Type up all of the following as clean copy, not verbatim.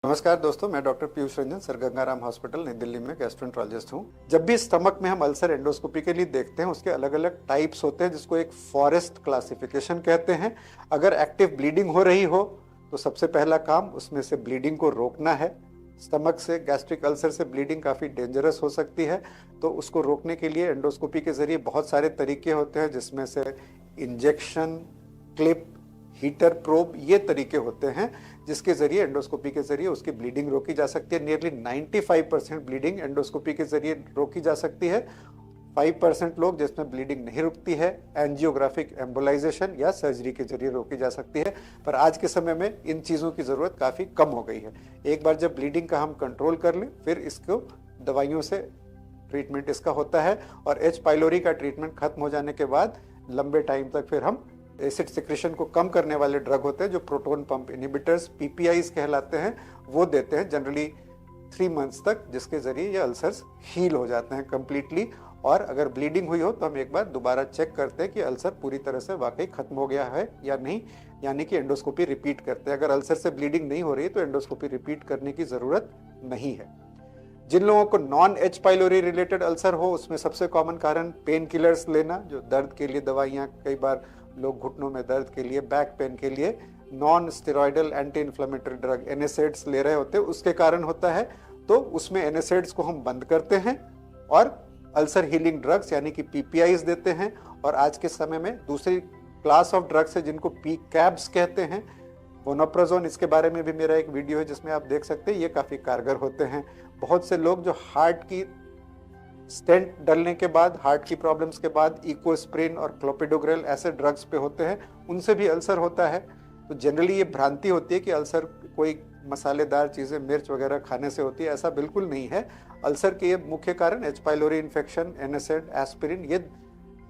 नमस्कार दोस्तों, मैं doctor Piyush Ranjan, sir Gangaram hospital नई दिल्ली में गैस्ट्रोएंटरोलॉजिस्ट हूँ। जब भी स्टमक में हम अल्सर एंडोस्कोपी के लिए देखते हैं, उसके अलग अलग टाइप्स होते हैं जिसको एक फॉरेस्ट क्लासिफिकेशन कहते हैं। अगर एक्टिव ब्लीडिंग हो रही हो तो सबसे पहला काम उसमें से ब्लीडिंग को रोकना है। स्टमक से गैस्ट्रिक अल्सर से ब्लीडिंग काफ़ी डेंजरस हो सकती है, तो उसको रोकने के लिए एंडोस्कोपी के जरिए बहुत सारे तरीके होते हैं, जिसमें से इंजेक्शन, क्लिप, हीटर प्रोब, ये तरीके होते हैं जिसके जरिए एंडोस्कोपी के जरिए उसकी ब्लीडिंग रोकी जा सकती है। नियरली 95% ब्लीडिंग एंडोस्कोपी के जरिए रोकी जा सकती है। 5% लोग जिसमें ब्लीडिंग नहीं रुकती है, एंजियोग्राफिक एम्बोलाइजेशन या सर्जरी के जरिए रोकी जा सकती है। पर आज के समय में इन चीज़ों की ज़रूरत काफ़ी कम हो गई है। एक बार जब ब्लीडिंग का हम कंट्रोल कर लें, फिर इसको दवाइयों से ट्रीटमेंट इसका होता है, और एच पाइलोरी का ट्रीटमेंट खत्म हो जाने के बाद लंबे टाइम तक फिर हम एसिड सिक्रेशन को कम करने वाले ड्रग होते हैं जो प्रोटोन पंप इनहिबिटर्स पीपीआईज कहलाते हैं, वो देते हैं जनरली 3 मंथ्स तक, जिसके जरिए ये अल्सर्स हील हो जाते हैं कम्प्लीटली। और अगर ब्लीडिंग हुई हो तो हम एक बार दोबारा चेक करते हैं कि अल्सर पूरी तरह से वाकई खत्म हो गया है या नहीं, यानी कि एंडोस्कोपी रिपीट करते हैं। अगर अल्सर से ब्लीडिंग नहीं हो रही है तो एंडोस्कोपी रिपीट करने की ज़रूरत नहीं है। जिन लोगों को non H pylori related ulcer हो, उसमें सबसे कॉमन कारण पेन किलर्स लेना, जो दर्द के लिए दवाइयाँ, कई बार लोग घुटनों में दर्द के लिए, बैक पेन के लिए non steroidal anti inflammatory drug NSAIDs ले रहे होते हैं, उसके कारण होता है। तो उसमें एनएसएड्स को हम बंद करते हैं और अल्सर हीलिंग ड्रग्स यानी कि पीपीआईज देते हैं। और आज के समय में दूसरी क्लास ऑफ ड्रग्स है जिनको पी कैब्स कहते हैं, वोनोप्राजोन, इसके बारे में भी मेरा एक वीडियो है जिसमें आप देख सकते हैं, ये काफ़ी कारगर होते हैं। बहुत से लोग जो हार्ट की स्टेंट डलने के बाद, हार्ट की प्रॉब्लम्स के बाद इकोस्प्रिन और क्लोपिडोग्रेल ऐसे ड्रग्स पे होते हैं, उनसे भी अल्सर होता है। तो जनरली ये भ्रांति होती है कि अल्सर कोई मसालेदार चीज़ें, मिर्च वगैरह खाने से होती है, ऐसा बिल्कुल नहीं है। अल्सर के ये मुख्य कारण H pylori infection, NSAID, aspirin, ये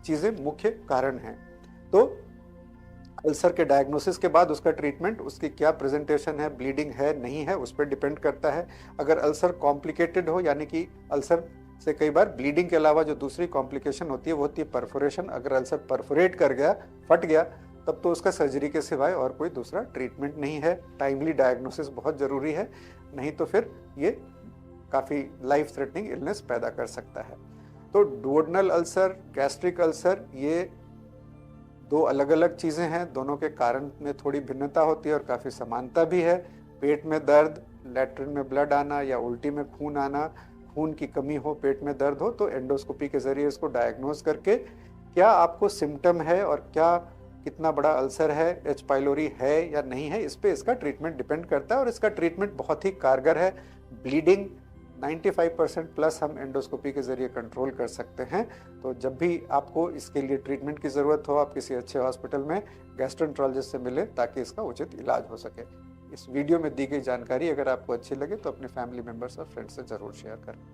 चीज़ें मुख्य कारण हैं। तो अल्सर के डायग्नोसिस के बाद उसका ट्रीटमेंट, उसकी क्या प्रेजेंटेशन है, ब्लीडिंग है नहीं है, उस पर डिपेंड करता है। अगर अल्सर कॉम्प्लिकेटेड हो, यानी कि अल्सर से कई बार ब्लीडिंग के अलावा जो दूसरी कॉम्प्लिकेशन होती है वो होती है परफोरेशन। अगर अल्सर परफोरेट कर गया, फट गया, तब तो उसका सर्जरी के सिवाय और कोई दूसरा ट्रीटमेंट नहीं है। टाइमली डायग्नोसिस बहुत ज़रूरी है, नहीं तो फिर ये काफ़ी लाइफ थ्रेटनिंग इलनेस पैदा कर सकता है। तो डुओडेनल अल्सर, गैस्ट्रिक अल्सर, ये दो अलग अलग चीज़ें हैं। दोनों के कारण में थोड़ी भिन्नता होती है और काफ़ी समानता भी है। पेट में दर्द, लैट्रिन में ब्लड आना या उल्टी में खून आना, खून की कमी हो, पेट में दर्द हो, तो एंडोस्कोपी के ज़रिए इसको डायग्नोज करके क्या आपको सिम्टम है और क्या कितना बड़ा अल्सर है, एच पाइलोरी है या नहीं है, इस पे इसका ट्रीटमेंट डिपेंड करता है। और इसका ट्रीटमेंट बहुत ही कारगर है। ब्लीडिंग 95% प्लस हम एंडोस्कोपी के ज़रिए कंट्रोल कर सकते हैं। तो जब भी आपको इसके लिए ट्रीटमेंट की ज़रूरत हो, आप किसी अच्छे हॉस्पिटल में गैस्ट्रोएंटरोलॉजिस्ट से मिलें ताकि इसका उचित इलाज हो सके। इस वीडियो में दी गई जानकारी अगर आपको अच्छी लगे तो अपने फैमिली मेम्बर्स और फ्रेंड्स से ज़रूर शेयर करें।